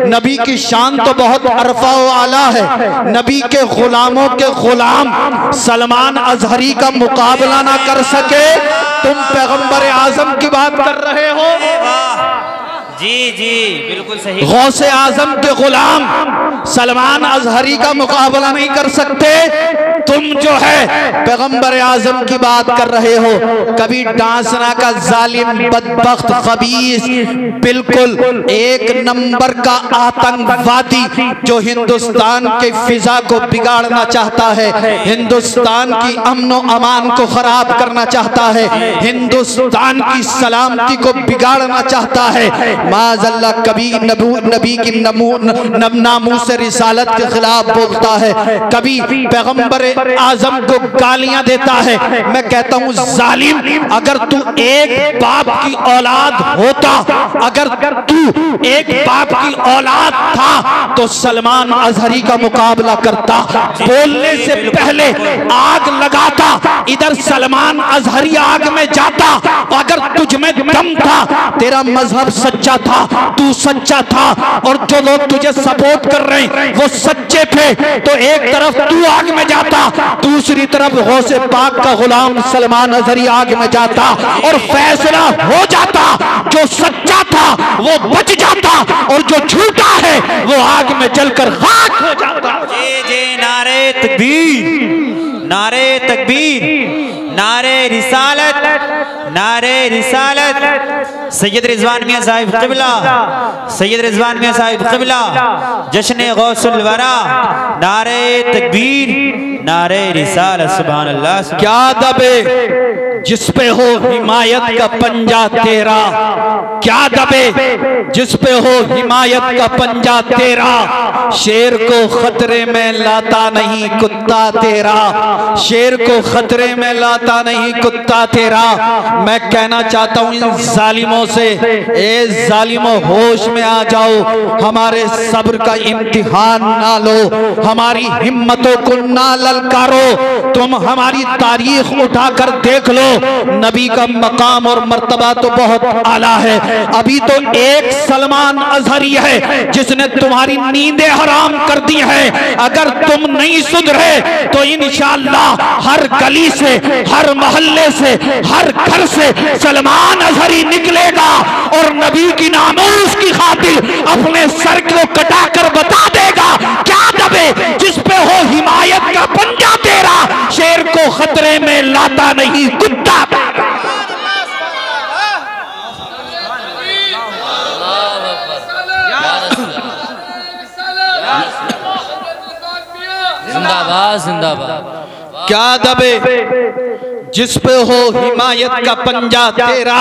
नबी की शान तो बहुत अरफा व आला है। नबी के गुलामों के गुलाम सलमान अजहरी का मुकाबला ना कर सके, तुम पैगंबर आजम की बात कर रहे हो। जी जी बिल्कुल सही। गौसे आजम के गुलाम सलमान अजहरी का मुकाबला नहीं कर सकते, तुम जो है पैगंबर आजम की बात कर रहे हो। कभी डांसना का जालिम बदबख्त खबीस बिल्कुल एक नंबर का आतंकवादी जो हिंदुस्तान के फिजा को बिगाड़ना चाहता है, हिंदुस्तान की अमन व अमान को खराब करना चाहता है, हिंदुस्तान की सलामती को बिगाड़ना चाहता है। माज़अल्लाह कभी नबी की नामूस रिसालत के खिलाफ बोलता है, कभी पैगंबर आजम को गालियां देता है। मैं कहता हूं जालिम, अगर तू एक बाप की औलाद होता, अगर तू एक बाप की औलाद था तो सलमान अजहरी का मुकाबला करता, बोलने से पहले आग लगाता, इधर सलमान अजहरी आग में जाता। अगर तुझ में दम था, तेरा मजहब सच्चा था, तू सच्चा था और जो लोग तुझे सपोर्ट कर रहे हैं वो सच्चे थे, तो एक तरफ तू आग में जाता, दूसरी तरफ गौसे पाक का गुलाम सलमान अजहरी आग में जाता और फैसला हो जाता। जो सच्चा था वो बच जाता और जो झूठा है वो आग में जलकर खाक हो जाता। जी जी, नारे तकबीर, नारे तकबीर, नारे रिसालत, नारे रिसालत। सैयद रिजवान मियां साहिब क़िबला, सैयद रिजवान मियां साहिब क़िबला, जश्न गौसुल वरा, नारे तकबीर, नारे रिसालत। सुभान अल्लाह। क्या दबे जिस पे हो हिमायत का पंजा तेरा, क्या दबे जिस पे हो हिमायत का पंजा तेरा, शेर को खतरे में लाता नहीं कुत्ता तेरा, शेर को खतरे में लाता नहीं कुत्ता तेरा। मैं कहना चाहता हूं इन जालिमों से, ए जालिमों होश में आ जाओ, हमारे सब्र का इम्तिहान ना लो, हमारी हिम्मतों को ना ललकारो। तुम हमारी तारीख उठाकर देख लो, नबी का मकाम और मर्तबा तो बहुत आला है। अभी तो एक सलमान अजहरी है जिसने तुम्हारी नींदें हराम कर दी है। अगर तुम नहीं सुधरे तो इंशाअल्लाह हर गली से, हर मोहल्ले से, हर घर से सलमान अजहरी निकलेगा और नबी की नामूस की खातिर अपने सर को कटाकर बता देगा, क्या दबे जिस पे हो हिमायत का पंजा तेरा, शेर को खतरे में लाता नहीं कुत्ता। जिंदाबाद जिंदाबाद। क्या दबे जिस पे हो हिमायत का पंजा तेरा,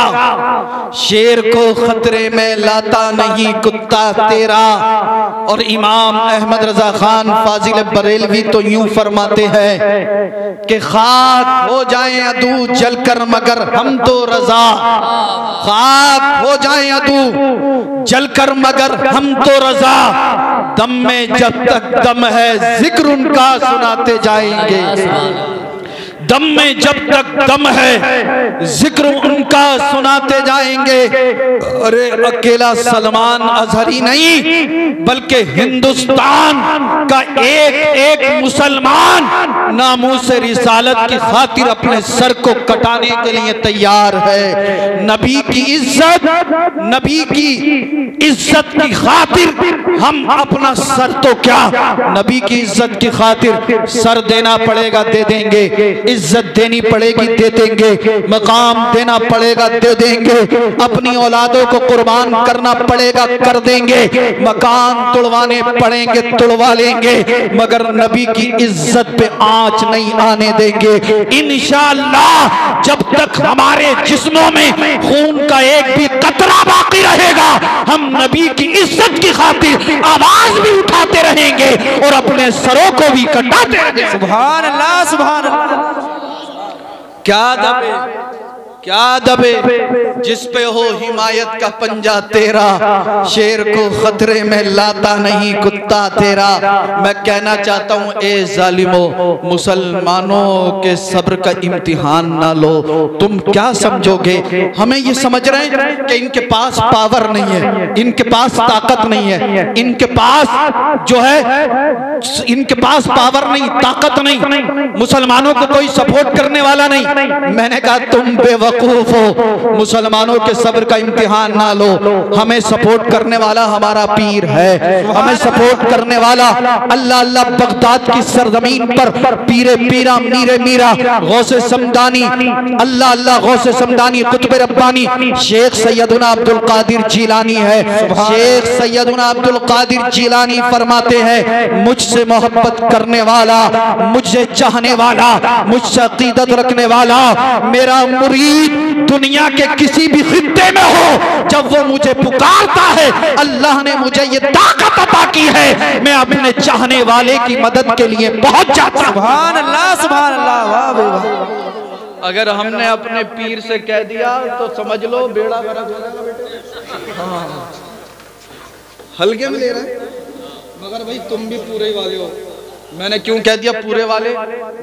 शेर को खतरे में लाता नहीं कुत्ता तेरा। और इमाम अहमद रजा खान फाजिल बरेलवी तो यूं फरमाते हैं कि खाक हो जाए अदू जलकर मगर हम तो रजा, खाक हो जाए अदू जलकर मगर हम तो रजा, दम में जब तक दम है जिक्र उनका सुनाते जाएंगे, दम में जब तक दम है जिक्र उनका सुनाते जाएंगे। अरे अकेला सलमान अजहरी नहीं बल्कि हिंदुस्तान का एक एक मुसलमान नामूस रिसालत की खातिर अपने सर को कटाने के लिए तैयार है। नबी की इज्जत, नबी की इज्जत की खातिर हम अपना सर तो क्या, नबी की इज्जत की खातिर सर देना पड़ेगा दे देंगे, इज्जत देनी पड़ेगी दे देंगे, मकाम देना पड़ेगा दे देंगे, अपनी औलादों को कुर्बान करना पड़ेगा कर देंगे, मकान तुड़वाने पड़ेंगे तुड़वा लेंगे, मगर नबी की इज्जत पे आंच नहीं आने देंगे। इंशाअल्लाह जब तक हमारे जिस्मों में खून का एक भी कतरा बाकी रहेगा, हम नबी की इज्जत की खातिर आवाज भी उठाते रहेंगे और अपने सरों को भी कटाते रहेंगे। सुभान अल्लाह, सुभान अल्लाह। क्या दबे क्या दबे जिस पे हो हिमायत का पंजा तेरा, शेर को खतरे में लाता नहीं कुत्ता तेरा। मैं कहना चाहता हूँ ए जालिमो, मुसलमानों के सब्र का इम्तिहान ना लो। तुम क्या समझोगे? हमें ये समझ रहे हैं कि इनके पास पावर नहीं है, इनके पास ताकत नहीं है, इनके पास जो है इनके पास पावर नहीं, ताकत नहीं, मुसलमानों को कोई सपोर्ट करने वाला नहीं। मैंने कहा तुम बेवकूफ हो, मुसलमानों के सब्र का इम्तिहान ना लो। हमें सपोर्ट करने वाला हमारा पीर है, हमें सपोर्ट करने वाला अल्लाह अल्लाह बगदाद की सरजमीन पर पीरे पीरा मीरे मीरा गौसे समदानी, अल्लाह अल्लाह गौसे समदानी कुतुब रब्बानी शेख सैयदुना अब्दुल कादिर जीलानी है। शेख सैयदुना अब्दुल कादिर जीलानी फरमाते हैं, मुझसे मोहब्बत करने वाला, मुझसे चाहने वाला, मुझसे अकीदत रखने वाला मेरा मुरीद दुनिया के किसी भी खित्ते में हो, जब वो मुझे पुकारता है, अल्लाह ने मुझे ये ताकत अता की है, मैं अपने चाहने वाले की मदद के लिए पहुंच जाता। सुभान अल्लाह, सुभान अल्लाह, वाह भाई वाह। अगर हमने अपने पीर से कह दिया तो समझ लो बेड़ा गर्क हो जाएगा बेटे। हाँ, हल्के में ले रहे हैं, मगर भाई तुम भी पूरे वाले हो। मैंने क्यों कह दिया पूरे वाले?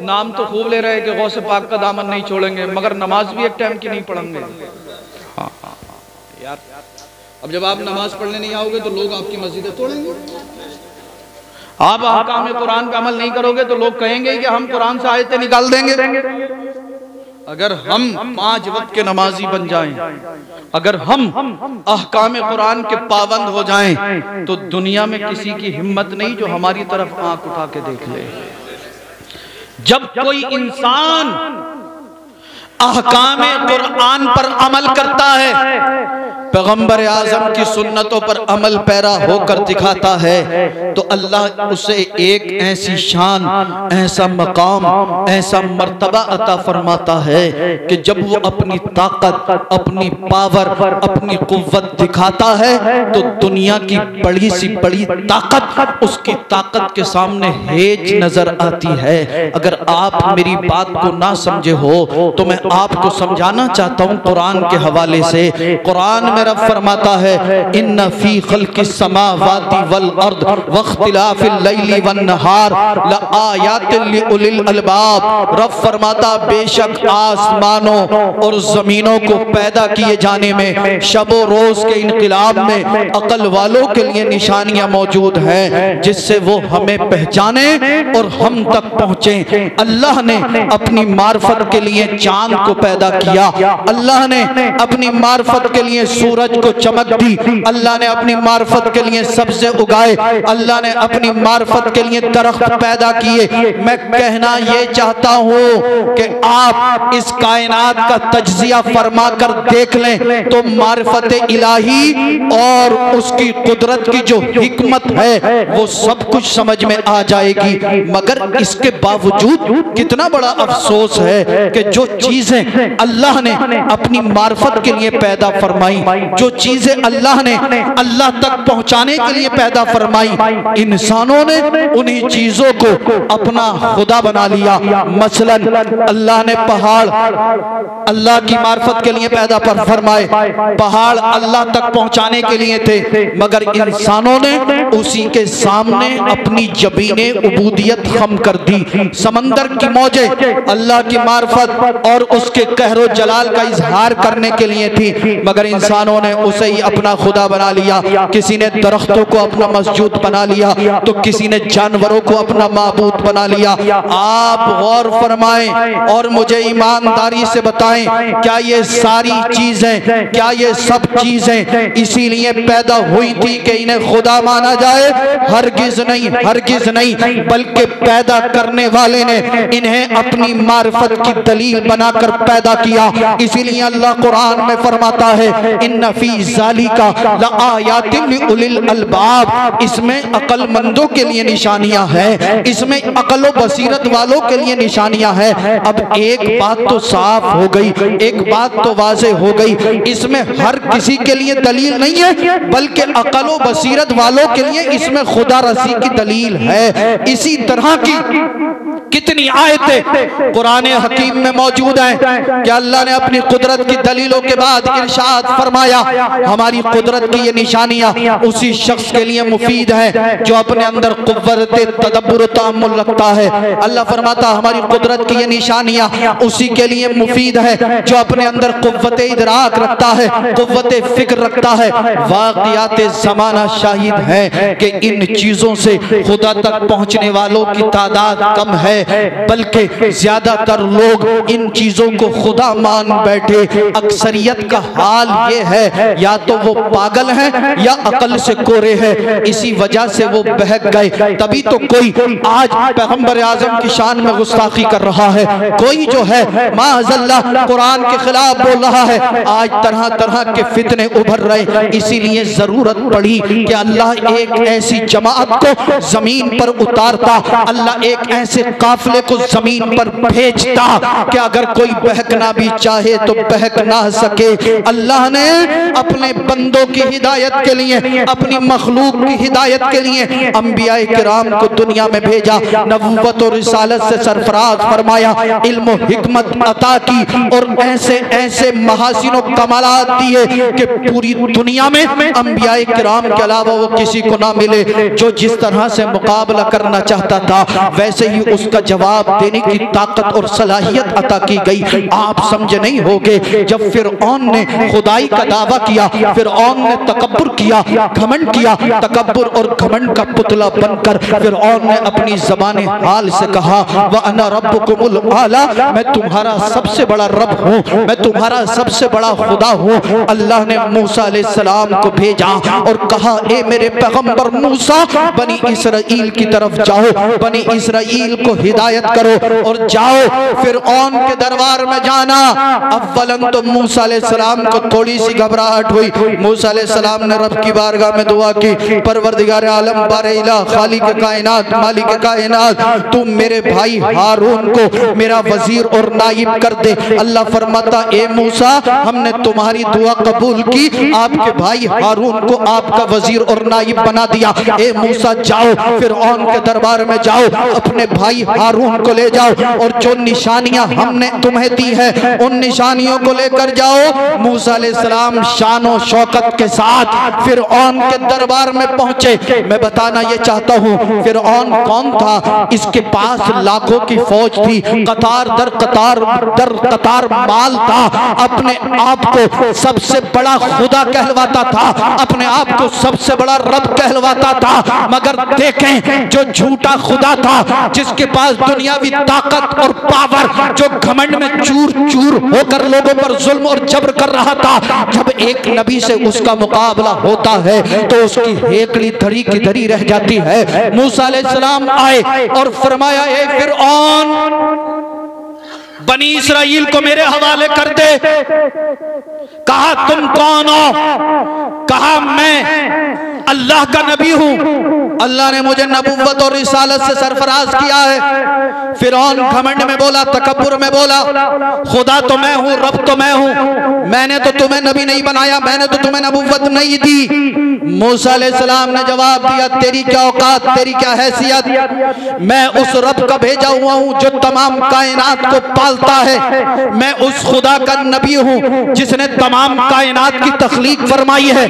नाम तो खूब ले रहे हैं कि गौसे पाक का दामन नहीं छोड़ेंगे, मगर नमाज भी एक टाइम की नहीं पढ़ेंगे। हाँ यार, अब जब आप नमाज पढ़ने नहीं आओगे तो लोग आपकी मस्जिदें तोड़ेंगे। आप अहकाम कुरान पे अमल नहीं करोगे तो लोग कहेंगे कि हम कुरान से आयतें निकाल देंगे। अगर हम 5 वक्त के नमाजी बन जाएं, अगर हम अहकाम कुरान के पाबंद हो जाएं, तो दुनिया में किसी की हिम्मत नहीं जो हमारी तरफ आंख उठा के देख ले। जब कोई इंसान अहकाम कुरान पर अमल करता है, पैगंबर आजम की सुन्नतों पर अमल पैरा होकर दिखाता है, तो अल्लाह उसे एक ऐसी शान, ऐसा मकाम, ऐसा मर्तबा अता फरमाता है कि जब वो अपनी ताकत, अपनी पावर, अपनी कुव्वत दिखाता है तो दुनिया की बड़ी सी बड़ी ताकत उसकी ताकत के सामने हेज नजर आती है। अगर आप मेरी बात को ना समझे हो तो मैं आपको समझाना चाहता हूँ कुरान के हवाले से। कुरान में रब फरमाता है, इन्ना फी खल्किस समावाति वल अर्द वख्तिलाफिल लैली वन नहार लआयातिल लिउलिल अलबाब। रब फरमाता, बेशक आसमानों और जमीनों को पैदा किए जाने में, शबो रोज के इनकलाब में अकल वालों के लिए निशानियां मौजूद हैं जिससे वो हमें पहचाने और हम तक पहुंचे। अल्लाह ने अपनी मार्फत के लिए चांद को पैदा किया, अल्लाह ने अपनी मार्फत के लिए सूरज को चमक दी, अल्लाह ने अपनी मार्फत के लिए सब्ज़े उगाए, अल्लाह ने अपनी मार्फत के लिए दरख्त पैदा किए। मैं कहना ये चाहता हूँ कि आप इस कायनात का तज्जिया फरमा कर देख लें तो मार्फत इलाही और उसकी कुदरत की जो हिकमत है वो सब कुछ समझ में आ जाएगी। मगर इसके बावजूद कितना बड़ा अफसोस है कि जो चीजें अल्लाह ने अपनी मार्फत के लिए पैदा फरमाई, जो चीजें अल्लाह ने अल्लाह तक पहुंचाने के लिए पैदा फरमाई, इंसानों ने उन्हीं चीजों को अपना खुदा बना लिया। मसलन अल्लाह ने पहाड़ अल्लाह की मार्फत के लिए पैदा फरमाए, पहाड़ अल्लाह तक पहुंचाने के लिए थे, मगर इंसानों ने उसी के सामने अपनी जबीने उबूदियत खम कर दी। समंदर की मौजें अल्लाह की मार्फत और उसके कहरो जलाल का इजहार करने के लिए थी, मगर इंसानों ने उसे ही अपना खुदा बना लिया। किसी ने दरख्तों को अपना मस्जूद बना लिया तो किसी ने जानवरों को अपना माबूद बना लिया। आप गौर फरमाएं और मुझे ईमानदारी से बताएं, क्या ये सारी चीजें, क्या ये सब चीजें इसीलिए पैदा हुई थी कि इन्हें खुदा माना जाए? हरगिज नहीं, हरगिज नहीं, बल्कि पैदा करने वाले ने इन्हें अपनी मार्फत की दलील बनाकर पैदा किया। इसीलिए अल्लाह कुरान में फरमाता है, इन्ना फी ज़ालिका लआयातिन लिउलिल अलबाब। इसमें अक्लमंदों के लिए निशानियां हैं, इसमें अक्ल व बसीरत वालों के लिए निशानियां हैं। अब एक बात तो साफ हो गई, एक बात तो वाज़े हो गई, इसमें हर किसी के लिए दलील नहीं है, बल्कि अक्ल व बसीरत वालों के लिए इसमें खुदा रसी की दलील है। इसी तरह की कितनी आयतें कुरान हकीम में मौजूद हैं कि अल्लाह ने अपनी कुदरत की दलीलों के बाद इरशाद फरमाया, हमारी कुदरत की ये निशानियां उसी शख्स के लिए मुफीद है जो अपने अंदर कुव्वत तदब्बुर व तअम्मुल रखता है। अल्लाह फरमाता हमारी कुदरत की ये निशानियां उसी के लिए मुफीद है जो अपने अंदर कुव्वत इदराक रखता है, कुव्वत फिक्र रखता है। वाक़ियात ज़माना शाहिद है कि इन चीजों से खुदा तक पहुंचने वालों की तादाद कम है, बल्कि ज्यादातर लोग इन चीजों को खुदा मान बैठे। अक्सरियत का हाल ये है या तो वो पागल हैं या अकल से कोरे हैं, इसी वजह से वो बहक गए। तभी तो कोई आज पैगंबर आजम की शान में गुस्ताखी कर रहा है, कोई जो है माअज़ल्लाह कुरान के खिलाफ बोल रहा है। आज तरह तरह के फितने उभर रहे, इसीलिए जरूरत पड़ी कि अल्लाह एक ऐसी जमात को जमीन पर उतारता, अल्लाह एक ऐसे काफिले को जमीन पर भेजता कि अगर कोई बहकना भी चाहे तो बहक ना सके। अल्लाह ने अपने बंदों की हिदायत के लिए, अपनी मखलूक की हिदायत के लिए अंबिया किराम को दुनिया में भेजा, नबूवत और रिसालत से सरफराज फरमाया, इल्म और हिकमत अता की और ऐसे ऐसे महासिन और कमालात दिए कि पूरी दुनिया में अंबिया किराम के अलावा वो किसी को ना मिले। जो जिस तरह से मुकाबला करना चाहता था वैसे ही उसका जवाब देने की ताकत और सलाहियत अता की गई। आप समझे नहीं होगे, जब फिरऔन ने खुदाई का दावा किया, फिरऔन ने तकब्बुर किया, घमंड किया, तकब्बुर और घमंड का पुतला बनकर फिरऔन ने अपनी ज़बान हाल से कहा, व अना रब्बुकुमुल आला, मैं तुम्हारा सबसे बड़ा रब हूँ, मैं तुम्हारा सबसे बड़ा खुदा हूँ। अल्लाह ने मूसा अलैहिस्सलाम को भेजा और कहा, ए मेरे पैगंबर मूसा, बनी इसराइल की तरफ जाओ, बनी इसराइल को हिदायत करो और जाओ फिरऔन के दरबार में जाना। अव्वलन तो मूसा अलैहिस्सलाम को थोड़ी सी घबराहट हुई। मूसा अलैहिस्सलाम ने रब की बारगाह में दुआ की, परवरदिगार आलम बारे इला खालिक कायनात मालिक कायनात, तुम मेरे भाई हारून को मेरा वजीर और नाइब कर दे। अल्लाह फरमाता, ए मूसा, हमने तुम्हारी दुआ कबूल की, आपके भाई हारून को आपका वजीर और नाइब बना दिया। ए मूसा जाओ, फिरऔन के दरबार में जाओ, अपने भाई हारून को ले जाओ और जो निशानियां हमने तुम्हें दी है उन निशानियों को लेकर जाओ। मूसा अलैहिस्सलाम शानो शौकत के साथ फिरऔन के दरबार में पहुंचे। मैं बताना ये चाहता हूँ, फिरऔन कौन था? इसके पास लाखों की फौज थी, कतार दर कतार माल था, अपने आप को सबसे बड़ा खुदा कहलवाता था, अपने आप को सबसे बड़ा रब कहलवाता था। मगर देखें, जो झूठा खुदा था, जिसके पास दुनियावी ताकत और पावर, जो घमंड में चूर चूर होकर लोगों पर जुल्म और जबर कर रहा था, जब एक नबी से उसका मुकाबला होता है तो उसकी हेकड़ी धरी की धरी रह जाती है। मूसा अलैहिस्सलाम आए और फरमाया, ए फिरऔन, बनी इसराइल को मेरे हवाले कर दे। कहा, तुम कौन हो? कहा, मैं अल्लाह का नबी हूं, अल्लाह ने मुझे नबूवत और रिसालत से सरफराज किया है। फिरौन घमंड में बोला, तकब्बुर में बोला, खुदा तो मैं हूं, रब तो मैं हूं, मैंने तो तुम्हें नबी नहीं बनाया, मैंने तो तुम्हें नबूवत नहीं दी। मूसा अलैहिस्सलाम ने जवाब दिया, तेरी क्या औकात, तेरी क्या हैसियत? मैं उस रब का भेजा हुआ हूं जो तमाम कायनात को पालता है। मैं उस खुदा का नबी हूं जिसने तमाम कायनात की तख्लीक फरमाई है।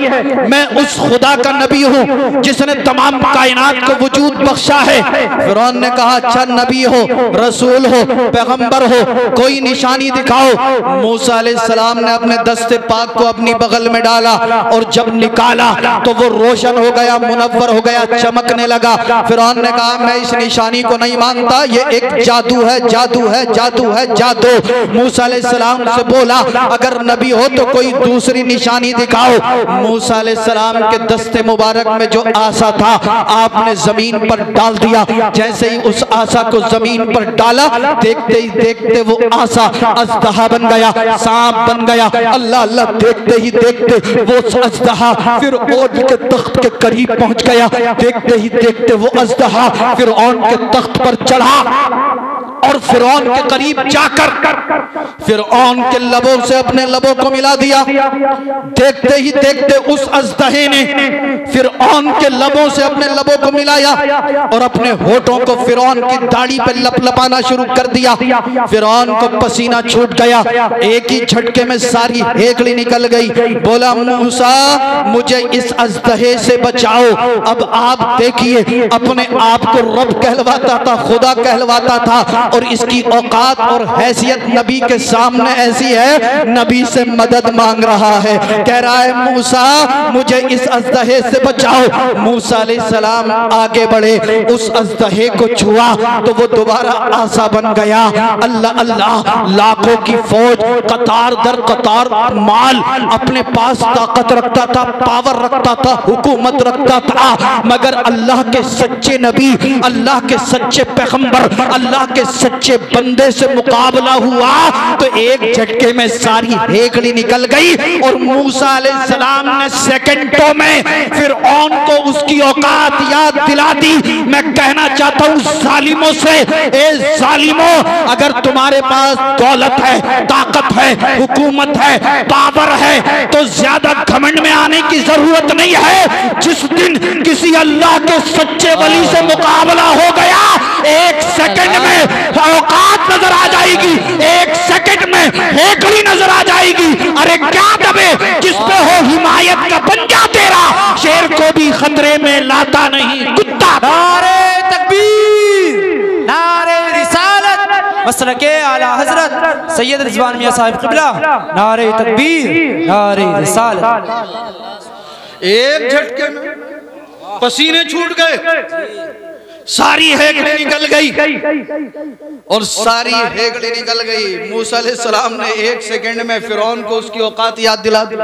मैं उस खुदा का नबी हूं जिसने तमाम कायनात को वजूद बख्शा है। फिरौन ने कहा, अच्छा नबी हो, रसूल हो, पैगंबर हो, कोई निशानी दिखाओ। मूसा अलैहिस्सलाम ने अपने दस्ते पाक को अपनी बगल में डाला और जब निकाला तो वो रोशन हो गया, मुनव्वर हो गया, चमकने लगा। फिरौन ने कहा, मैं इस निशानी को नहीं मानता, ये एक जादू है, जादू है, जादू है, जादू। मूसा अलैहिस्सलाम से बोला, अगर नबी हो तो कोई दूसरी निशानी दिखाओ। मूसा अलैहिस्सलाम के दस्ते मुबारक में जो आसा था आपने जमीन पर डाल दिया। जैसे ही उस आसा को जमीन पर डाला, देखते ही देखते वो आसा अजदहा बन गया, सांप बन गया। अल्लाह अल्लाह देखते ही देखते वो अजदहा फिरऔन के तख्त के करीब पहुंच गया। देखते ही देखते वो अजदहा फिरऔन के तख्त पर चढ़ा और फिरौन के करीब जाकर फिरौन के लबों से अपने लबों को मिला दिया। देखते ही देखते उस अजदहे ने फिरौन के लबों से अपने लबों को मिलाया और अपने होठों को फिरौन की दाढ़ी पे लपलपाना शुरू कर दिया। फिरौन को पसीना छूट गया, एक ही झटके में सारी हेकड़ी निकल गई। बोला मूसा मुझे इस अजदहे से बचाओ। अब आप देखिए, अपने आप को रब कहलवाता था, खुदा कहलवाता था, और इसकी औकात और हैसियत नबी के सामने ऐसी है, नबी से मदद मांग रहा है। कह रहा है मूसा मुझे इस अजदहे से बचाओ। मूसा अलैहिस्सलाम आगे बढ़े, उस अजदहे को छुआ तो वो दोबारा आसा बन गया। अल्लाह अल्लाह, लाखों की फौज कतार दर कतार माल अपने पास ताकत रखता था, पावर रखता था, हुकूमत रखता था, मगर अल्लाह के सच्चे नबी, अल्लाह के सच्चे पैगंबर, अल्लाह के सच्चे बंदे से मुकाबला हुआ तो एक झटके में सारी हेकड़ी निकल गई और मूसा अलैहिस्सलाम ने सेकंडों में फिरऔन को उसकी औकात याद दिला दी। मैं कहना चाहता हूँ जालिमों से, ए जालिमों, अगर तुम्हारे पास दौलत है, ताकत है, हुकूमत है, पावर है, तो ज्यादा घमंड में आने की जरूरत नहीं है। जिस दिन किसी अल्लाह के सच्चे वली से मुकाबला हो गया, एक सेकंड में औकात नजर आ जाएगी, एक सेकंड में हेकड़ी नजर आ जाएगी। अरे क्या दबे जिस पे हो हिमायत का पंजा तेरा, शेर को भी खतरे में लाता नहीं कुत्ता। नारे तकबीर, नारे रिसालत, मसलके आला हजरत सैयद रिजवान मियां साहिब क़िबला, नारे तकबीर, नारे रिसालत। एक झटके में पसीने छूट गए, सारी हेकड़ी निकल गई और सारी हेकड़ी निकल गई। मूसा अलैहिस्सलाम ने एक सेकंड में फिरौन को उसकी औकात याद दिला दी।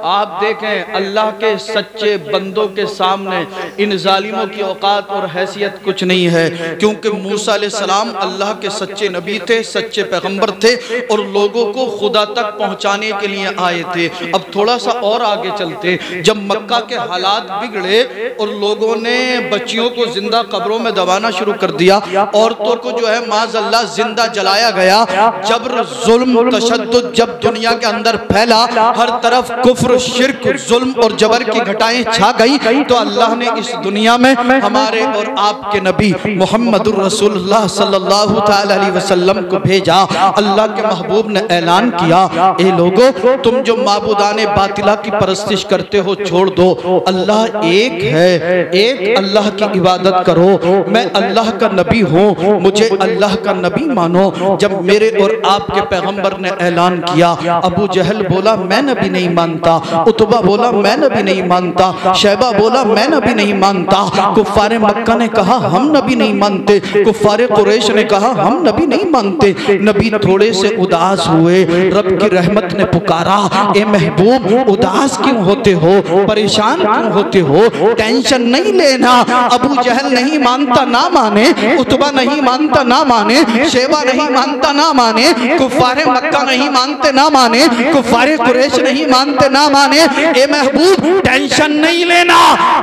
आप देखें, अल्लाह के सच्चे बंदों के सामने इन जालिमों की औकात और हैसियत कुछ नहीं है, क्योंकि मूसा अलैहिस्सलाम अल्लाह के सच्चे नबी थे, सच्चे पैगंबर थे और लोगों को खुदा तक पहुंचाने के लिए आए थे। अब थोड़ा सा और आगे चलते, जब मक्का के हालात बिगड़े और लोगों ने बच्चियों को जिंदा कब्रों में दबाना शुरू कर दिया, औरतों को जो है माज़अल्लाह जिंदा जलाया गया, जबर जुल्म तशद्दुद जब दुनिया के अंदर फैला, हर तरफ कुफ्र शिर्क जुल्म और जबर की घटाएं छा गई, तो अल्लाह ने इस दुनिया में हमारे और आपके नबी मुहम्मदुर रसूलुल्लाह सल्लल्लाहु तआला अलैहि वसल्लम को भेजा। अल्लाह के महबूब ने ऐलान किया, ए लोगो, तुम जो माबूदाने बातिला की परस्तिश करते हो छोड़ दो, अल्लाह एक है, एक अल्लाह की इबादत करो। मैं अल्लाह का नबी हूँ, मुझे अल्लाह का नबी मानो। जब मेरे और आपके पैगंबर ने ऐलान किया, अबू जहल बोला मैं नबी नहीं मानता, उतबा बोला मैं नबी नहीं मानता, शैबा बोला मैं नबी नहीं मानता, कुफ्फारे मक्का ने कहा हम नबी नहीं मानते, कुफ्फारे कुरैश ने कहा हम नबी नहीं मानते। नबी थोड़े से उदास हुए, रब की रहमत ने पुकारा, ए महबूब उदास क्यों होते हो, परेशान क्यों होते हो, टेंशन नहीं लेना। अबू जहल नहीं मानता ना माने, उतबा नहीं मानता ना माने, शेबा नहीं मानता ना माने, कुफ्फारे मक्का नहीं मानते ना माने, कुफ्फारे कुरैश नहीं मानते ना माने। ए महबूब टेंशन नहीं लेना,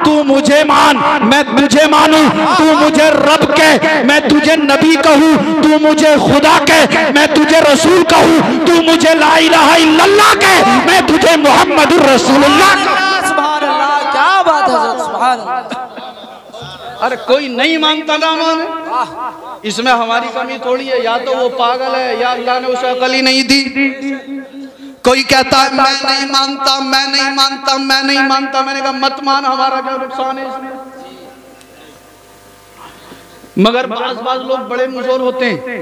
तू मुझे मान, मैं तुझे मानूं, तू मुझे रब कह, मैं तुझे नबी कहूँ, तू मुझे खुदा कह, मैं तुझे रसूल कहूँ, तू मुझे ला इलाहा इल्लल्लाह कह, मैं तुझे मुहम्मदुर रसूलुल्लाह। सुभान अल्लाह, क्या बात है, सुभान अल्लाह। अरे कोई नहीं मानता ना माने, इसमें हमारी कमी थोड़ी है, या तो वो पागल है या अल्लाह ने उसे अकल ही नहीं दी। कोई कहता है मैं नहीं मानता, मैं नहीं मानता, मैं नहीं मानता। मैंने कहा मत मान, हमारा क्या नुकसान है इसमें। मगर बाज लोग बड़े मुजोर होते हैं।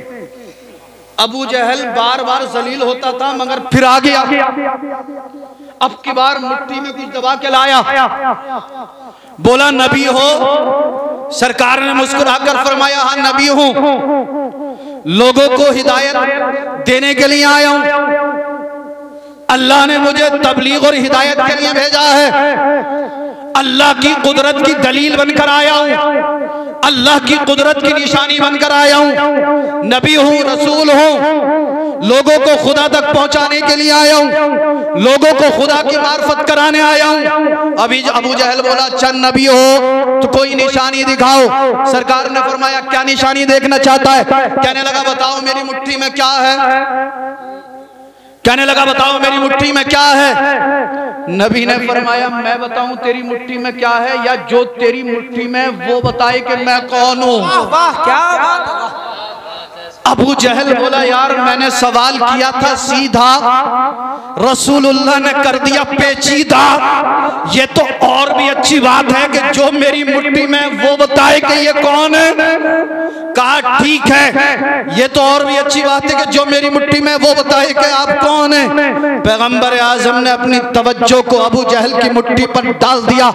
अबू जहल बार बार जलील होता था मगर फिर आ गया, अब की बार मुट्ठी में कुछ दबा के लाया, बोला नबी हो। सरकार ने मुस्कुराकर फरमाया हाँ नबी हूं, लोगों को हिदायत देने के लिए आया हूं, अल्लाह ने मुझे तबलीग और हिदायत के लिए भेजा है, अल्लाह की कुदरत की दलील बनकर आया हूं, अल्लाह की कुदरत की निशानी बनकर आया हूँ, नबी हूँ, रसूल हूँ, लोगों को खुदा तक पहुंचाने के लिए आया हूँ, लोगों को खुदा की मार्फत कराने आया हूँ। अभी अबू जहल बोला अच्छा नबी हो तो कोई निशानी दिखाओ। सरकार ने फरमाया क्या निशानी देखना चाहता है? कहने लगा बताओ मेरी मुट्ठी में क्या है, कहने लगा बताओ मेरी मुट्ठी में क्या है। नबी ने फरमाया मैं बताऊं तेरी मुट्ठी में क्या है या जो तेरी मुट्ठी में वो बताए कि मैं कौन हूं। वाह क्या बात। अबू जहल बोला यार मैंने सवाल किया था सीधा, रसूलुल्लाह ने कर दिया पेचीदा। ये तो और भी अच्छी बात है कि जो मेरी मुट्ठी में वो बताए कि ये कौन है। कहा ठीक है, ये तो और भी अच्छी बात है कि जो मेरी मुट्ठी में वो बताए कि आप कौन है। पैगंबर आजम ने अपनी तवज्जो को अबू जहल की मुट्ठी पर डाल दिया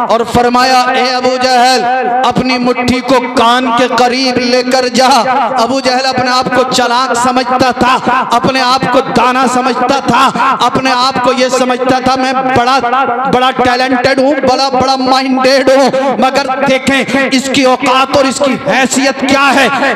और फरमाया ए अबू जहल अपनी मुट्ठी को कान के करीब लेकर जा। अबू जहल अपने आप को चालाक समझता था, अपने आप को दाना समझता था, अपने आप को ये समझता था मैं बड़ा टैलेंटेड हूँ, बड़ा माइंडेड हूँ। मगर देखें इसकी औकात और इसकी हैसियत क्या है।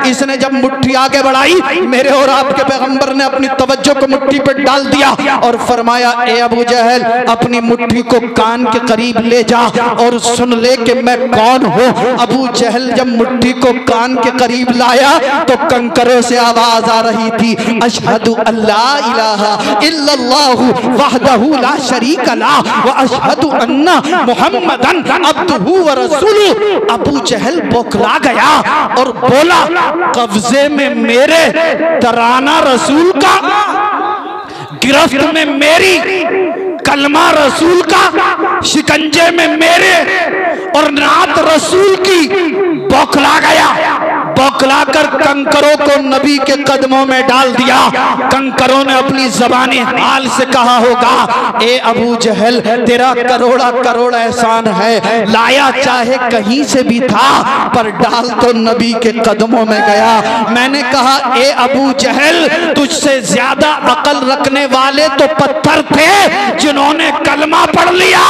इसने जब मुट्ठी आगे बढ़ाई मेरे और आपके पैगंबर ने अपनी तवज्जो को मुट्ठी पर डाल दिया और फरमाया ए अबू जहल अपनी मुट्ठी को कान के करीब ले जा और सुन ले कि मैं कौन हूँ। अबू जहल जब मुट्ठी को कान के करीब लाया तो कंकरों से आवाज आ रही थी अशहदु अल्ला इलाहा इल्लल्लाहु वहदहु ला शरीका ला व अशहदु अन्ना मुहम्मदन अब्दुहु व रसूलुहु। अबू जहल बौखला गया और बोला कब्जे में मेरे तराना रसूल का, गिरफ्त में मेरी कलमा रसूल का, शिकंजे में मेरे और नात रसूल की। बौखला गया, बौखला कर कंकरों को नबी के कदमों में डाल दिया। कंकरों ने अपनी ज़बानी हाल से कहा होगा ए अबू जहल तेरा करोड़ा करोड़ एहसान है, लाया चाहे कहीं से भी था पर डाल तो नबी के कदमों में गया। मैंने कहा ए अबू जहल तुझसे ज्यादा अकल रखने वाले तो पत्थर थे जिन्होंने कलमा पढ़ लिया।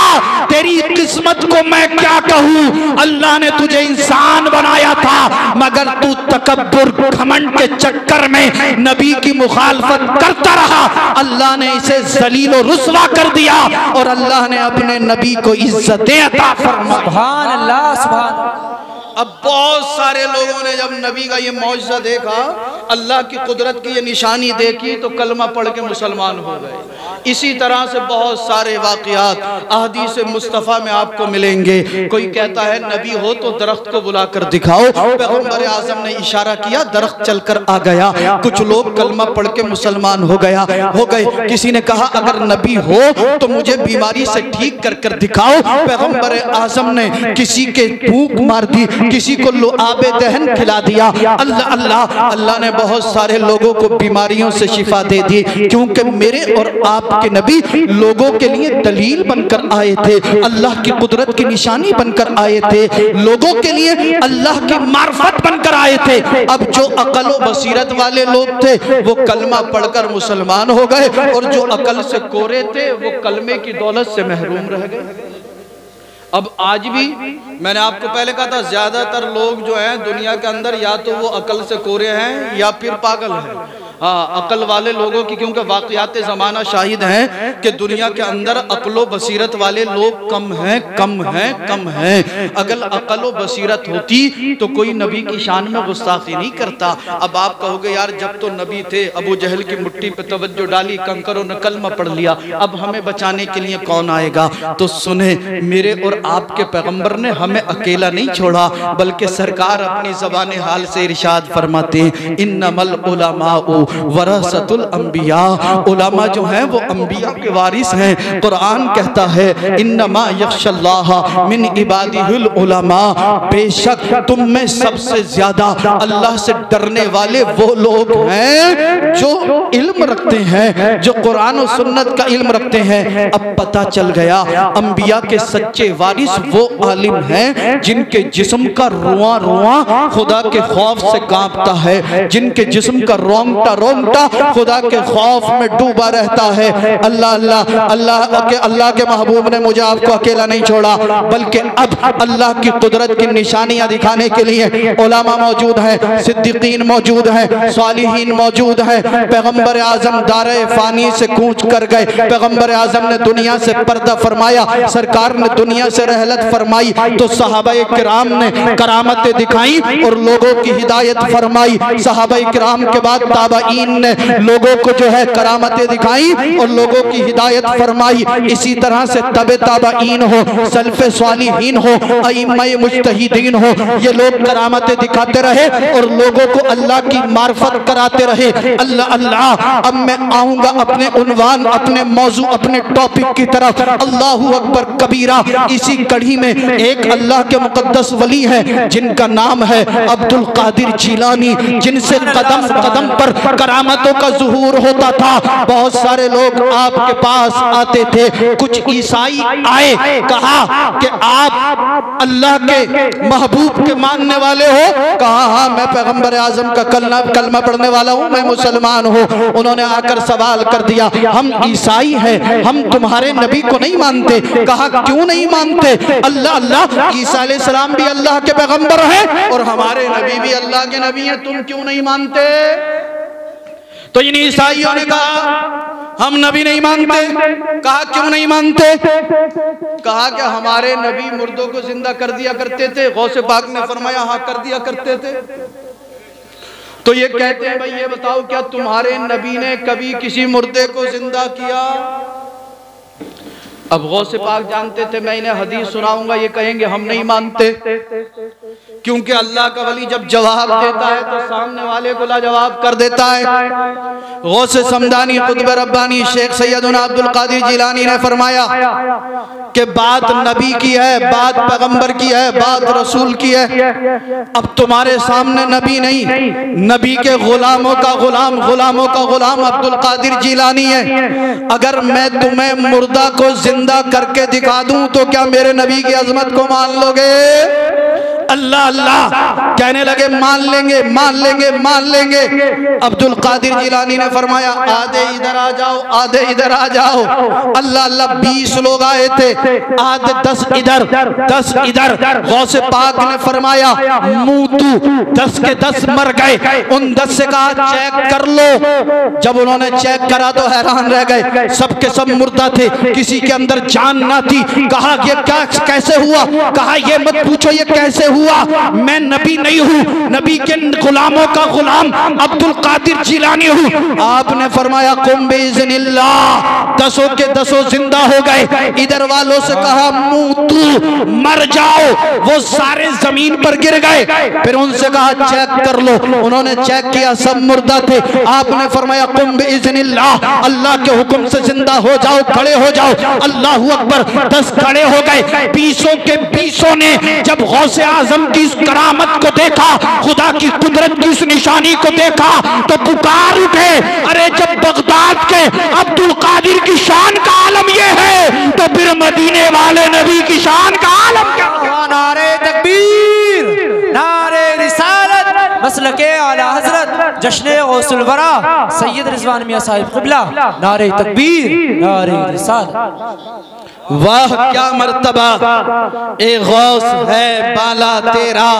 तेरी किस्मत को मैं क्या कहूँ, अल्लाह ने तुझे इंसान बनाया था मगर तू तकब्बुर घमंड के चक्कर में नबी की मुखालफत करता रहा। अल्लाह ने इसे जलील और रुस्वा कर दिया और अल्लाह ने अपने नबी को इज्जतें अता फरमाई। सुभान अल्लाह सुभान। अब बहुत सारे लोगों ने जब नबी का ये मौजज़ा देखा, अल्लाह की कुदरत की ये निशानी देखी तो कलमा पढ़ के मुसलमान हो गए। इसी तरह से बहुत सारे वाक़यात अहदीस मुस्तफ़ा में आपको मिलेंगे। कोई कहता है नबी हो तो दरख्त को बुलाकर दिखाओ, पैगंबर आज़म ने इशारा किया दरख्त चलकर आ गया, कुछ लोग कलमा पढ़ के मुसलमान हो गए। किसी ने कहा अगर नबी हो तो मुझे बीमारी से ठीक कर कर दिखाओ, पैगंबर आज़म ने किसी के फूंक मार दी, किसी को लुआबे दहन खिला दिया। अल्लाह ने बहुत सारे लोगों को बीमारियों से शिफा दे दी, क्योंकि मेरे और आपके नबी लोगों के लिए दलील बनकर आए थे, अल्लाह की कुदरत की निशानी बनकर आए थे, लोगों के लिए अल्लाह की मार्फत बनकर आए थे। अब जो अकल व बसीरत वाले लोग थे वो कलमा पढ़कर मुसलमान हो गए और जो अकल से कोरे थे वो कलमे की दौलत से महरूम रह गए। अब आज भी मैंने आपको पहले कहा था ज्यादातर लोग जो हैं दुनिया के अंदर या तो वो अकल से कोरे हैं या फिर पागल हैं। हाँ, अकल वाले लोगों की, क्योंकि वाक़यात ज़माना शाहिद हैं कि दुनिया के अंदर अकलो बसीरत वाले लोग कम हैं। अगर अकलो बसीरत होती तो कोई नबी की शान में गुस्ताखी नहीं करता। अब आप कहोगे यार जब तो नबी थे, अबू जहल की मुट्ठी पे तवज्जो डाली, कंकरों ने कलमा पढ़ लिया, अब हमें बचाने के लिए कौन आएगा? तो सुने, मेरे और आपके पैगंबर ने हमें अकेला नहीं छोड़ा, बल्कि सरकार अपनी ज़बान हाल से इरशाद फरमाते हैं इन्नमल उलमाउ वरसतुल अंबिया। उलमा जो हैं वो अंबिया के वारिस हैं। कुरान कहता है इन्नमा यख्शल्लाह मिन इबादिहिल उलमा, बेशक तुम में सबसे ज्यादा अल्लाह से डरने वाले वो लोग हैं जो इल्म रखते हैं, जो कुरान और सुन्नत का इल्म रखते हैं। अब पता चल गया अंबिया के सच्चे वारिस वो आलिम हैं जिनके जिस्म का रुआ रुआ खुदा के खौफ से कांपता है, जिनके जिस्म का रोंगटा का रोंगटा खुदा के खौफ में डूबा रहता है। अल्लाह अल्लाह अल्लाह के महबूब ने मुझे आपको अकेला नहीं छोड़ा, बल्कि अब अल्लाह की कुदरत की निशानियां दिखाने के लिए उलमा मौजूद है, सिद्दीकीन मौजूद है, सालिहीन मौजूद है। पैगंबर आजम दारे फानी से कूच कर गए, पैगंबर आजम ने दुनिया से पर्दा फरमाया, सरकार ने दुनिया से रहलत फरमाई, तो सहाबाए किराम ने करामतें दिखाई और लोगों की हिदायत फरमाई। सहाबाए किराम के बाद ताबईन ने लोगों को जो है करामतें दिखाई और लोगों की हिदायत फरमाई। इसी तरह से तबे ताबईन हो, सल्फ़े सालिहीन हो, अइम्माए मुज्तहिदीन हो, ये लोग करामतें दिखाते रहे और लोगों को अल्लाह की मार्फत कराते रहे। अल्लाह अल्लाह, अब मैं आऊंगा अपने उन्वान, अपने मौजू, अपने टॉपिक की तरफ। अल्लाहु अकबर कबीरा। इसी कड़ी में एक अल्लाह के मुकद्दस वली है जिनका नाम है अब्दुल कादिर जिलानी, जिनसे कदम कदम पर करामतों का ज़ुहूर होता था। बहुत सारे लोग आपके पास आते थे, कुछ ईसाई आए, कहा कि आप अल्लाह के महबूब के मानने वाले हो? कहा हाँ, मैं पैगंबर आजम का कलमा पढ़ने वाला हूँ, मैं मुसलमान हूँ। उन्होंने आकर सवाल कर दिया, हम ईसाई हैं, हम तुम्हारे नबी को नहीं मानते। कहा क्यों नहीं मानते? अल्लाह अल्लाह, ईसा अलैहिस्सलाम भी अल्लाह के पैगंबर हैं और हमारे नबी भी अल्लाह के नबी हैं, तुम क्यों नहीं मानते? तो इन ईसाइयों ने कहा हम नबी नहीं मानते। कहा क्यों नहीं मानते? कहा कि हमारे नबी मुर्दों को जिंदा कर दिया करते थे। गौसे पाक ने फरमाया हाँ कर दिया करते थे। तो ये कहते हैं भाई ये बताओ क्या तुम्हारे नबी ने कभी किसी मुर्दे को जिंदा किया? अब गौसे पाक जानते थे मैं इन्हें हदीस सुनाऊंगा, ये कहेंगे हम नहीं मानते, क्योंकि अल्लाह का वली जब जवाब देता है तो सामने वाले को लाजवाब कर देता है। गौसे समदानी कुतुब रब्बानी शेख सैयदना अब्दुल कादिर जिलानी ने फरमाया कि बात नबी की है, बात पैगंबर की है, बात रसूल की है। अब तुम्हारे सामने नबी नहीं, नबी के गुलामों का गुलाम, गुलामों का गुलाम अब्दुल कादिर जिलानी है। अगर मैं तुम्हें मुर्दा को जिंदा करके दिखा दूं तो क्या मेरे नबी की अजमत को मान लोगे? अल्लाह अल्लाह कहने लगे मान लेंगे, मान लेंगे, मान लेंगे। अब्दुल कादिर जिलानी ने फरमाया आधे इधर आ जाओ, आधे इधर आ जाओ। अल्लाह अल्लाह 20 लोग आए थे, आधे 10 इधर 10 इधर। गौसे पाक ने फरमाया मूतू, 10 के 10 मर गए। उन 10 से कहा चेक कर लो। जब उन्होंने चेक करा तो हैरान रह गए, सब के सब मुर्दा थे, किसी के अंदर जान ना थी। कहा ये क्या कैसे हुआ? कहा ये मत पूछो ये कैसे हुआ, मैं नबी नहीं हूँ, नबी के गुलामों का गुलाम अब्दुल कादिर जिलानी हूँ। आपने फरमाया कुम बिइज़्निल्लाह, 10 के 10 जिंदा हो गए। इधर वालों से कहा मूतू, मर जाओ, वो सारे जमीन पर गिर गए। फिर उनसे कहा चेक कर लो, उन्होंने चेक किया, सब मुर्दा थे। आपने फरमाया कुम बिइज़्निल्लाह, अल्लाह के हुक्म से जिंदा हो जाओ, खड़े हो जाओ। अल्लाहू अकबर, 10 खड़े हो गए। 20 के 20 ने जब गौसे आजम की इस करामत को देखा, खुदा की कुदरत की इस निशानी को देखा तो पुकार उठे, अरे जब बगदाद के अब्दुल कादिर की शान का आलम ये है तो फिर मदीने वाले नबी की शान का आलम क्या? नारे तकबीर, नारे रिसालत, मसलके आला हजरत जश्न गौसुल वरा सैयद रिजवान मियां साहिब क़िबला, नारे तकबीर, नारे रिसालत। वाह क्या मर्तबा ए गौस है बाला तेरा,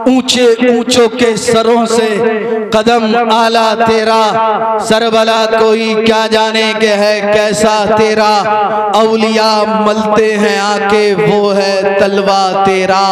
ऊंचे ऊंचों के सरों से कदम आला तेरा। सरबला कोई क्या जाने के है कैसा तेरा, औलिया मलते हैं आके वो है तलवा तेरा।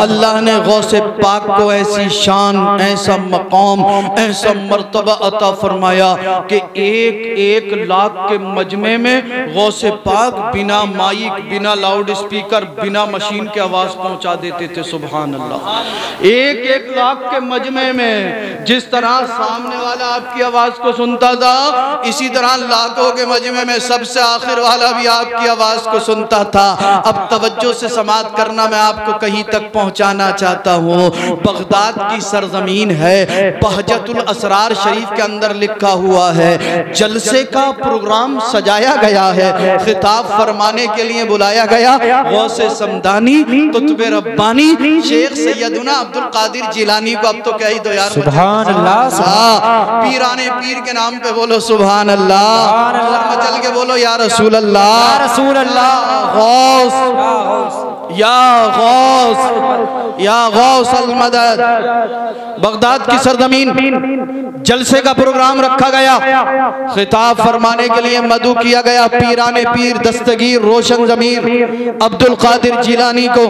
अल्लाह ने गौसे पाक को ऐसी शान, ऐसा मकाम, ऐसा मर्तबा अता फरमाया कि 1-1 लाख के मजमे में गौसे पाक बिना माइक, बिना लाउड स्पीकर, बिना मशीन के आवाज पहुंचा देते थे। सुभान अल्लाह। 1-1 लाख के मजमे में जिस तरह सामने वाला आपकी आवाज को सुनता था, इसी तरह लाखों के मजमे में सबसे आखिर वाला भी आपकी आवाज को सुनता था। अब तवज्जो से समाअत करना, मैं आपको कहीं तक पहुंचाना चाहता हूँ। बगदाद की सरजमीन है, बहजतुल असरार शरीफ के अंदर लिखा हुआ है, जलसे का प्रोग्राम सजाया गया है। खिताब फरमा फरमाने के लिए बुलाया गया गौसे समदानी कुतुब रब्बानी शेख सैयदुना अब्दुल कादिर जिलानी को। अब तो क्या ही दो यार, सुभान अल्लाह। पीराने पीर के नाम पे बोलो सुभान अल्लाह, मचल के बोलो या रसूल अल्लाह, या रसूल अल्लाह। गौस या गौस या गौस अल मदद। बगदाद की सरजमीन जलसे का प्रोग्राम रखा गया, खिताब फरमाने के लिए मदू किया गया पीराने पीर दस्तगीर रोशन जमीर अब्दुल कादिर जिलानी को।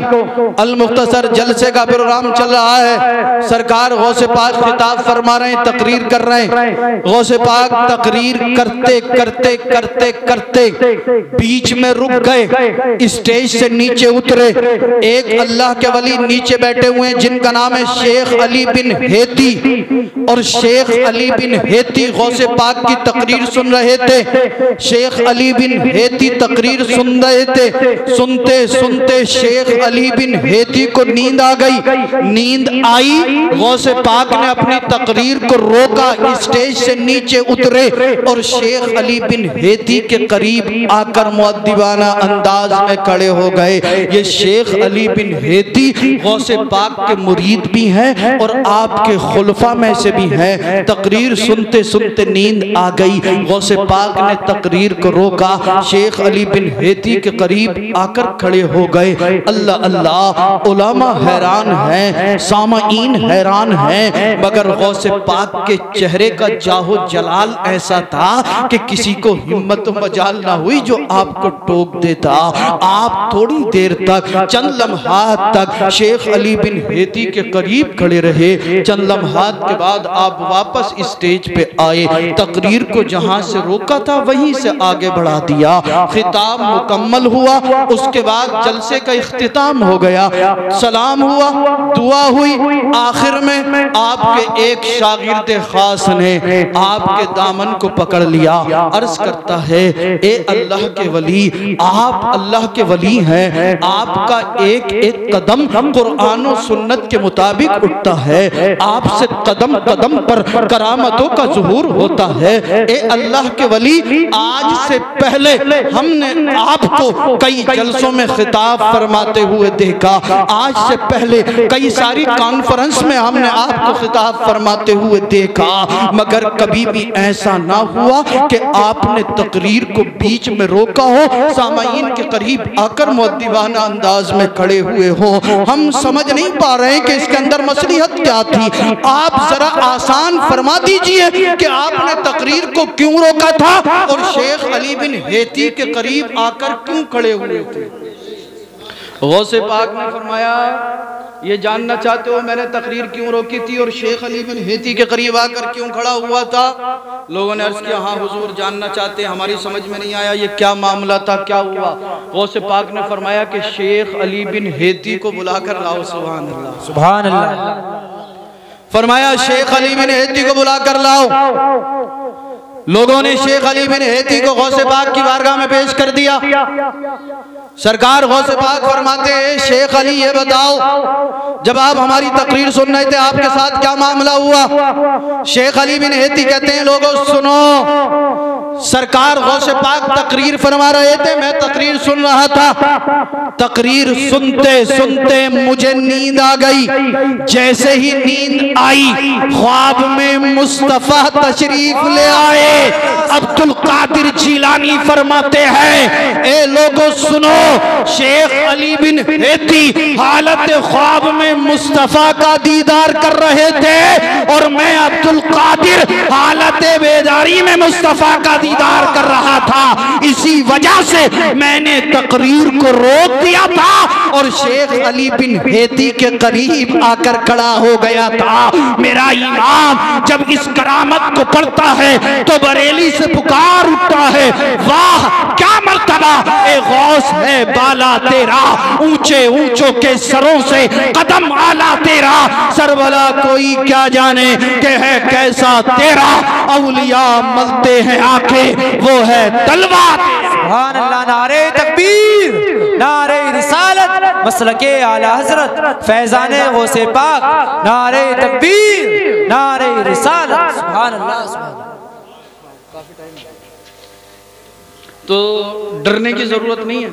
अल मुख्तसर जलसे का प्रोग्राम चल रहा है, सरकार गौसे पाक खिताब फरमा रहे हैं, तकरीर कर रहे हैं। गौसे पाक तकरीर करते करते करते करते बीच में रुक गए, स्टेज से नीचे उतरे। एक अल्लाह के वली नीचे बैठे हुए हैं जिनका नाम है शेख अली बिन हेती, और शेख अली बिन हेती गौसे पाक की तकरीर सुन रहे थे। शेख अली बिन हेती तकरीर सुन रहे थे, सुनते सुनते शेख अली बिन हेती को नींद आ गई। नींद आई, गौसे पाक ने अपनी तकरीर को रोका, स्टेज से नीचे उतरे और शेख अली बिन हेती के करीब आकर मुअद्दिबाना अंदाज में खड़े हो गए। ये शेख अली बिन हेती गौसे पाक के मुरीद भी हैं और आपके खुलफा में से भी हैं। तकरीर सुनते सुनते नींद आ गई, गौसे पाक ने तकरीर को रोका, शेख अली बिन हेती के करीब आकर खड़े हो गए। अल्लाह अल्लाह, उलमा हैरान हैं, सामाईन हैरान हैं, मगर गौसे पाक के चेहरे का जाहो जलाल ऐसा था कि किसी को हिम्मत मजाल ना हुई जो आपको टोक देता। आप थोड़ी देर तक, चंद लम्हात तक शेख अली बिन हेती के करीब खड़े रहे। चंद लम्हात के बाद आप वापस स्टेज पे आए, तकरीर को जहां से रोका था वहीं से आगे बढ़ा दिया। खिताब मुकम्मल हुआ, उसके बाद जलसे का इख्तिताम हो गया, सलाम हुआ, दुआ हुई। आखिर में आपके एक शागिर्द खास ने आपके दामन को पकड़ लिया, अर्ज करता है, ए अल्लाह के वली, आप अल्लाह के वली हैं, आपका एक एक कदम कुरान और सुन्नत के मुताबिक उठता है, आपसे कदम कदम पर करामतों का ज़ुहूर होता है। ए अल्लाह के वली, आज से पहले हमने आपको कई जलसों में खिताब फरमाते हुए देखा, आज से पहले कई सारी कॉन्फ्रेंस में हमने आपको खिताब फरमाते हुए देखा, मगर कभी भी ऐसा ना हुआ कि आपने तकरीर को बीच में रोका हो, सामाईन के करीब आकर मुअद्दिबाना अंदाज में खड़े हुए हो। हम समझ नहीं पा रहे हैं कि इसके अंदर मसलिहत क्या थी। आप जरा आसान फरमा दीजिए कि आपने तकरीर को क्यों रोका था और शेख अली बिन हेती के करीब आकर क्यों खड़े हुए थे। गौसे पाक ने फरमाया, ये जानना चाहते हो मैंने तकरीर क्यों रोकी थी और शेख अली बिन हेती के करीब आकर क्यों खड़ा हुआ था। लोगों ने अर्ज किया, हाँ हुजूर जानना चाहते हैं, हमारी समझ में नहीं आया ये क्या मामला था, क्या हुआ। गौसे पाक ने फरमाया कि शेख अली बिन हेती को बुलाकर लाओ। सुभान अल्लाह, सुभान अल्लाह। फरमाया शेख अली बिन हेती को बुलाकर लाओ। लोगों ने शेख अली बिन हेती को गौसे पाक की बारगाह में पेश कर दिया। सरकार गौसे पाक फरमाते हैं, शेख अली ये बताओ, जब आप हमारी तकरीर सुन रहे थे आपके साथ क्या मामला हुआ। शेख अली बिन हेती कहते हैं, लोगों सुनो, सरकार गौसे पाक तकरीर फरमा रहे थे, मैं तकरीर सुन रहा था। तकरीर सुनते सुनते मुझे नींद आ गई। जैसे ही नींद आई, ख्वाब में मुस्तफा तशरीफ ले आए। अब्दुल कादिर जिलानी फरमाते हैं, ए लोगों सुनो, शेख अली बिन हेती हालत ख्वाब में मुस्तफा का दीदार कर रहे थे और मैं अब्दुल कादिर हालत बेदारी में मुस्तफा का दीदार कर रहा था। इसी वजह से मैंने तकरीर को रोक दिया था और शेख अली बिन हेती के करीब आकर खड़ा हो गया था। मेरा इमाम जब इस करामत को पढ़ता है तो बरेली से पुकार उठता है, वाह क्या मर्तबा, ए गौस है बाला तेरा, ऊंचे ऊंचों के सरों से कदम आला तेरा, सरबला कोई क्या जाने के है कैसा तेरा, औलिया मलते हैं आंखें वो है तलवार। सुभान अल्लाह। नारे तकबीर, नारे रिसालत, मसलके आला हजरत फैजाने गौसे पाक, नारे तकबीर, नारे रिसालत। सुभान अल्लाह, सुभान अल्लाह। तो डरने की ज़रूरत नहीं है,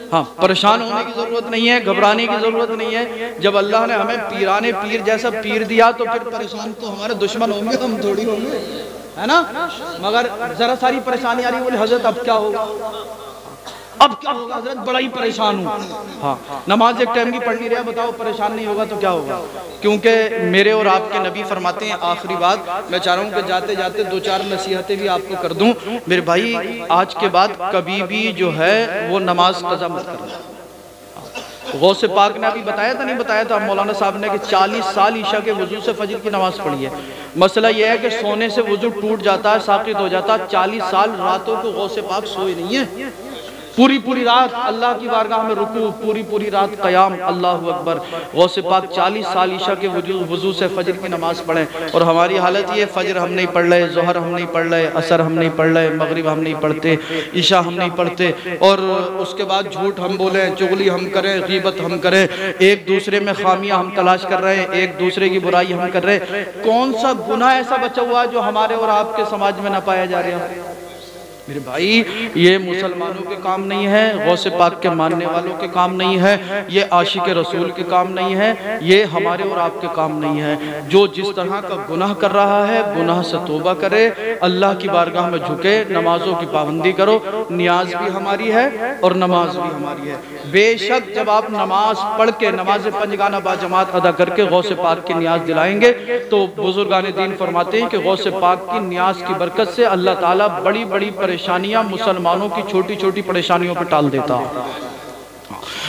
हाँ परेशान होने की ज़रूरत नहीं है, घबराने की ज़रूरत नहीं है। जब अल्लाह ने हमें पीराने पीर जैसा पीर दिया तो फिर परेशान तो हमारे दुश्मन होंगे, हम थोड़ी होंगे, है ना। मगर ज़रा सारी परेशानी आ रही, बोले हजरत अब क्या होगा, अब क्या होगा हजरत, बड़ा ही परेशान हूँ। हाँ नमाज एक टाइम की पढ़ नहीं रहा, बताओ परेशान नहीं होगा तो क्या होगा। क्योंकि मेरे और आपके नबी फरमाते हैं, आखिरी बात मैं चाह रहा हूँ कि जाते जाते 2-4 नसीहतें भी आपको कर दूँ मेरे भाई। आज के बाद कभी भी जो है वो नमाज कज़ा मत करना। गौसे पाक ने अभी बताया था, नहीं बताया था मौलाना साहब ने कि 40 साल ईशा के वजू से फजर की नमाज पढ़ी है। मसला यह है कि सोने से वजू टूट जाता है, साकित हो जाता है। 40 साल रातों को गौसे पाक सोए नहीं है, पूरी रात अल्लाह की बारगाह में रुकू, पूरी रात क़याम, अल्लाहु अकबर। गौसे पाक 40 साल ईशा के वजू से फजर की नमाज पढ़ें। और हमारी हालत ये, फजर हम नहीं पढ़ रहे, ज़ोहर हम नहीं पढ़ रहे, असर हम नहीं पढ़ रहे, मगरिब हम नहीं पढ़ते, ईशा हम नहीं पढ़ते, और उसके बाद झूठ हम बोलें, चुगली हम करें, ग़ीबत हम करें, एक दूसरे में खामियां हम तलाश कर रहे हैं, एक दूसरे की बुराई हम कर रहे हैं। कौन सा गुनाह ऐसा बचा हुआ जो हमारे और आपके समाज में ना पाया जा रहा है मेरे भाई। ये मुसलमानों के काम नहीं है, गौसे पाक के मानने वालों के काम नहीं है, ये आशिक रसूल के काम नहीं है, ये हमारे और आपके काम नहीं है। जो जिस तरह का गुनाह कर रहा है, गुनाह से तौबा करे, अल्लाह की बारगाह में झुके, नमाजों की पाबंदी करो। नियाज भी हमारी है और नमाज भी हमारी है। बेशक जब आप नमाज पढ़ के, नमाज पंजगाना बाजमात अदा करके गौसे पाक की नियाज दिलाएंगे तो बुजुर्गान दीन फरमाते हैं कि गौसे पाक की नियाज की बरकत से अल्लाह ताला बड़ी बड़ी परेशानियां मुसलमानों की छोटी छोटी परेशानियों पर टाल देता है,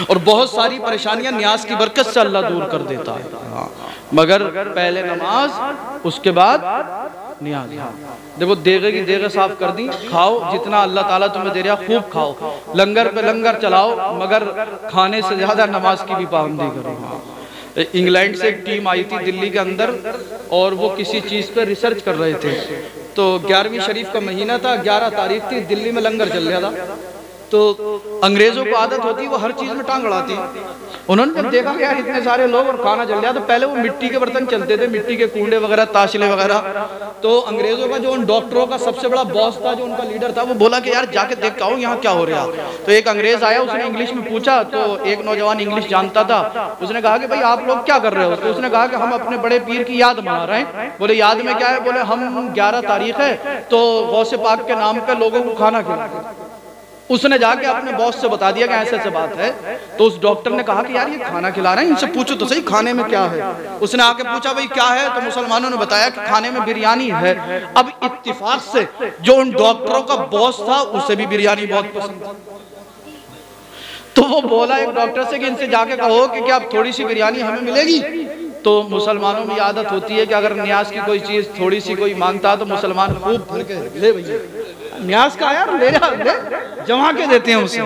और बहुत सारी परेशानियां न्याज की बरकत से अल्लाह दूर कर देता है। मगर पहले नमाज, उसके बाद नियाज। देखो देगे की देगे साफ कर दी, खाओ जितना अल्लाह ताला तुम्हें दे रहा खूब खाओ, लंगर पे लंगर चलाओ, मगर खाने से ज्यादा नमाज की भी पाबंदी करो। इंग्लैंड से एक टीम आई थी दिल्ली के अंदर, और वो किसी चीज़ पर रिसर्च कर रहे थे। तो 11वीं शरीफ का महीना था, 11 तारीख थी, दिल्ली में लंगर चल रहा था। तो अंग्रेजों को आदत होती, वो हर चीज़ में टांग अड़ाती। उन्होंने जब देखा कि यार इतने सारे लोग और खाना जल रहा, तो पहले वो मिट्टी के बर्तन चलते थे, मिट्टी के कूंडे वगैरह, ताशले वगैरह। तो अंग्रेजों का जो उन डॉक्टरों का सबसे बड़ा बॉस था, जो उनका लीडर था, वो बोला कि यार जाके देख के आओ यहाँ क्या हो रहा। तो एक अंग्रेज आया, उसने इंग्लिश में पूछा, तो एक नौजवान इंग्लिश जानता था, उसने कहा कि भाई आप लोग क्या कर रहे हो। तो उसने कहा कि हम अपने बड़े पीर की याद मना रहे हैं। बोले याद में क्या है। बोले हम 11 तारीख है तो गौसे पाक के नाम पे लोगों को खाना खिलाते। उसने जाके अपने बॉस से बता दिया कि ऐसे ऐसे बात है। तो उस डॉक्टर ने कहा कि यार ये खाना खिला रहे हैं, इनसे पूछो तो सही खाने में क्या है। उसने आके पूछा भाई क्या है, तो मुसलमानों ने बताया कि खाने में बिरयानी है। अब इत्तिफाक से जो उन डॉक्टरों का बॉस था, उसे भी बिरयानी बहुत पसंद था। तो वो बोला एक डॉक्टर से कि इनसे जाके कहो कि क्या अब थोड़ी सी बिरयानी हमें मिलेगी। तो मुसलमानों में आदत होती है कि अगर न्याज की कोई चीज थोड़ी सी कोई मांगता है तो मुसलमान खूब भर के ले भैया न्याज का यार ले जमा के देते हैं उसे।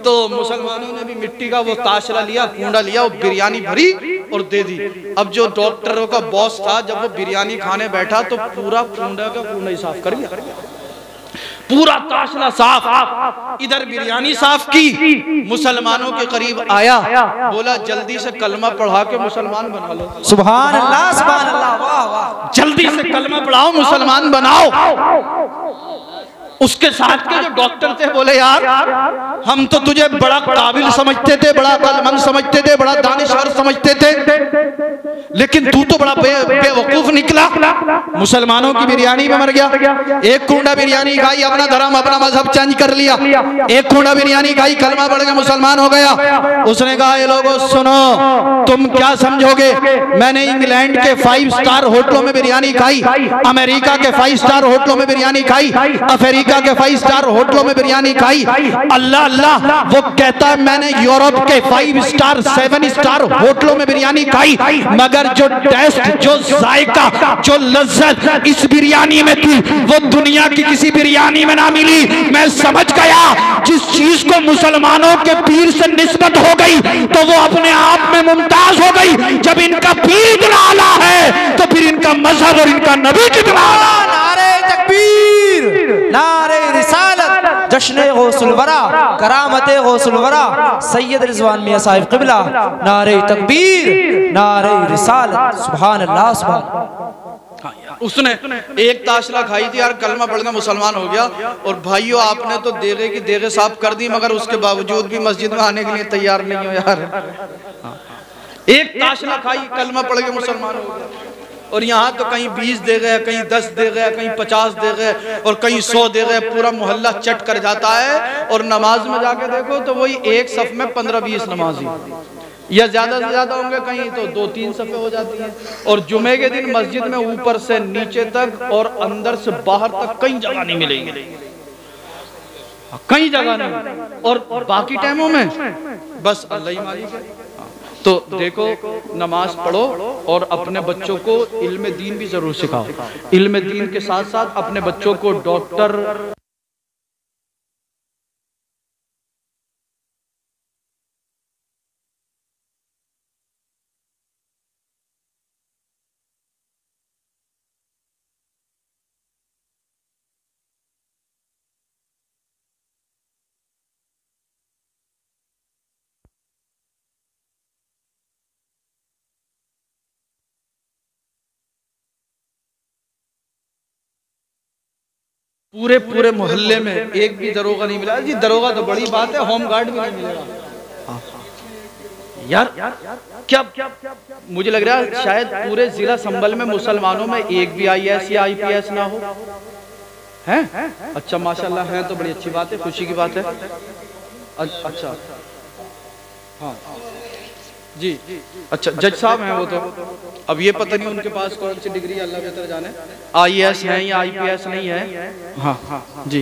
तो मुसलमानों ने भी मिट्टी का वो ताशला लिया, कूंडा लिया, वो बिरयानी भरी और दे दी। अब जो डॉक्टरों का बॉस था, जब वो बिरयानी खाने बैठा तो पूरा कूंडा का कूंडा ही साफ कर दिया, पूरा ताशला साफ, इधर बिरयानी साफ की। मुसलमानों के करीब आया, बोला जल्दी से कलमा पढ़ा के मुसलमान बना लो। सुभान अल्लाह, सुभान अल्लाह, वाह वाह। जल्दी से कलमा पढ़ाओ, मुसलमान बनाओ। उसके साथ के जो डॉक्टर थे बोले यार हम तो तुझे बड़ा काबिल समझते थे, बड़ा अक्लमंद समझते थे, बड़ा दानिशवर समझते थे, लेकिन तू तो बड़ा बेवकूफ निकला, मुसलमानों की बिरयानी में मर गया। एक कूंडा बिरयानी खाई, अपना धर्म अपना मजहब चेंज कर लिया। एक कूंडा बिरयानी खाई, कलमा पढ़ के मुसलमान हो गया। उसने कहा ये लोगों सुनो, तुम क्या समझोगे, मैंने इंग्लैंड के 5 स्टार होटलों में बिरयानी खाई, अमेरिका के 5 स्टार होटलों में बिरयानी खाई, अफ्रीका के 5 स्टार होटलों में बिरयानी खाई। अल्लाह अल्लाह, वो कहता है मैंने यूरोप के 5 स्टार 7 स्टार होटलों में बिरयानी खाई, मगर जो टेस्ट, जो जायका, जो लज्जत इस बिरयानी में थी वो दुनिया की किसी बिरयानी में ना मिली। मैं समझ गया जिस चीज को मुसलमानों के पीर से निस्बत हो गई तो वो अपने आप में मुमताज हो गई। जब इनका पीर इतना आला है तो फिर इनका मजहब और इनका नबी कितना आला। नारे तकबीर, नारे रिसालत, जश्न गौसुल वरा, करामत गौसुल वरा सैयद रिजवान मियां साहिब क़िबला, नारे तकबीर, नारे रिसालत, सुभान अल्लाह, सुभान। उसने एक ताशला खाई थी यार, कलमा पढ़ना मुसलमान हो गया। और भाइयों आपने तो देगे की देगे साफ कर दी, मगर उसके बावजूद भी मस्जिद में आने के लिए तैयार नहीं हो यार। एक ताशला खाई, कलमा पढ़ के मुसलमान हो गया। और यहाँ तो कहीं 20 दे गए, कहीं 10 दे गए, कहीं 50 दे गए और कहीं 100 दे गए, पूरा मोहल्ला चट कर जाता है। और नमाज में जाके देखो तो वही एक सफ में 15-20 नमाजी, या ज्यादा से ज्यादा होंगे, कहीं तो 2-3 सफ़े हो जाती हैं। और जुमे के दिन मस्जिद में ऊपर से नीचे तक और अंदर से बाहर तक कहीं जगह नहीं मिलेगी, कहीं जगह नहीं। और बाकी टाइमों में बस अल्लाह ही मालिक है। तो देखो, नमाज पढ़ो और अपने बच्चों को इल्म दीन भी जरूर सिखाओ। इल्म दीन के साथ साथ अपने बच्चों को डॉक्टर, पूरे मोहल्ले में एक भी दरोगा नहीं मिला जी। दरोगा तो बड़ी बात है, होम गार्ड भी नहीं मिलेगा यार। क्या मुझे लग रहा है शायद पूरे जिला संभल में मुसलमानों में एक भी IAS या IPS ना हो, है? अच्छा माशाल्लाह है, तो बड़ी अच्छी बात है, खुशी की बात है। अच्छा हाँ जी, अच्छा जज साहब हैं वो तो। अब ये पता नहीं उनके पास कौन सी डिग्री, अल्लाह बेहतर जाने, IAS है या IPS नहीं है। हाँ जी।